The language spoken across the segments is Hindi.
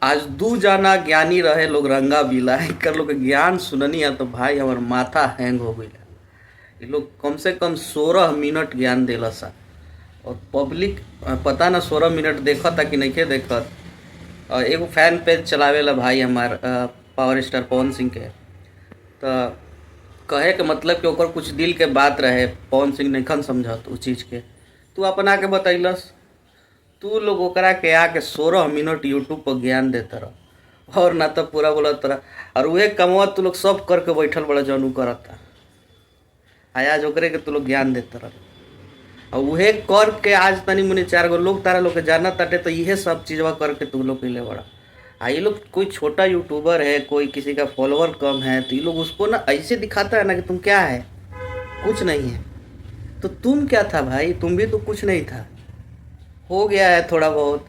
आज दू जाना ज्ञानी रहे लोग रंगा बिला कर लोग ज्ञान सुननी है तो भाई हमार माथा हैंग हो गई। ये लोग कम से कम 16 मिनट ज्ञान देला सा और पब्लिक पता ना 16 मिनट देखा था कि नहीं के देखत। एगो फैन पेज चलावेला भाई हमार पावर स्टार पवन सिंह के, तो कहे के मतलब कि ओकर कुछ दिल के बात रहे, पवन सिंह नहीं समझत उस चीज़ के, तू अपना के बतैलस। तू लोग ओकरा के आके 16 मिनट यूट्यूब पर ज्ञान देते रह और ना तो पूरा बोलत रह और वह कमवा तू लोग सब करके बैठल बड़ा जनू करता। आज ओकरे के तू लोग ज्ञान देते रह और वह कर के आज तनी मुनी 4 गो लोग तारा लोग के जाना ताटे, तो यह सब चीज़वा करके तू लोग के लिए बड़ा। ये लोग कोई छोटा यूट्यूबर है, कोई किसी का फॉलोअर कम है, तो ये लोग उसको ना ऐसे दिखाता है ना कि तुम क्या है, कुछ नहीं है। तो तुम क्या था भाई, तुम भी तो कुछ नहीं था, हो गया है थोड़ा बहुत।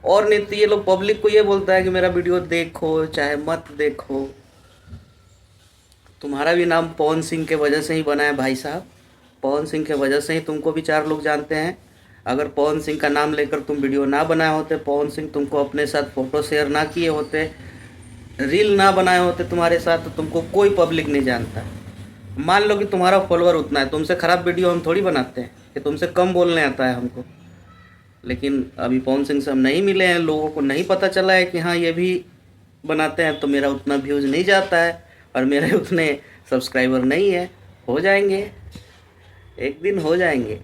और नहीं तो ये लोग पब्लिक को ये बोलता है कि मेरा वीडियो देखो चाहे मत देखो। तुम्हारा भी नाम पवन सिंह के वजह से ही बना है भाई साहब, पवन सिंह के वजह से ही तुमको भी 4 लोग जानते हैं। अगर पवन सिंह का नाम लेकर तुम वीडियो ना बनाए होते, पवन सिंह तुमको अपने साथ फ़ोटो शेयर ना किए होते, रील ना बनाए होते तुम्हारे साथ, तो तुमको कोई पब्लिक नहीं जानता। मान लो कि तुम्हारा फॉलोअर उतना है, तुमसे ख़राब वीडियो हम थोड़ी बनाते हैं कि तुमसे कम बोलने आता है हमको। लेकिन अभी पवन सिंह से हम नहीं मिले हैं, लोगों को नहीं पता चला है कि हाँ ये भी बनाते हैं, तो मेरा उतना व्यूज़ नहीं जाता है और मेरे उतने सब्सक्राइबर नहीं है। हो जाएंगे, एक दिन हो जाएंगे,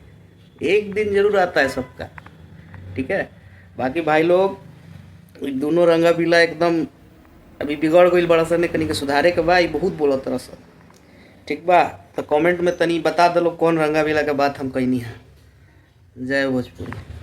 एक दिन ज़रूर आता है सबका, ठीक है। बाकी भाई लोग दोनों रंगा बिला एकदम अभी बिगड़ गई बड़ा सा, कनी के सुधारे के बा, बहुत बोलत तरह सब, ठीक बा। तो कमेंट में तनी बता दो कौन रंगा बिला के बात हम कहनी है। जय भोजपुरी।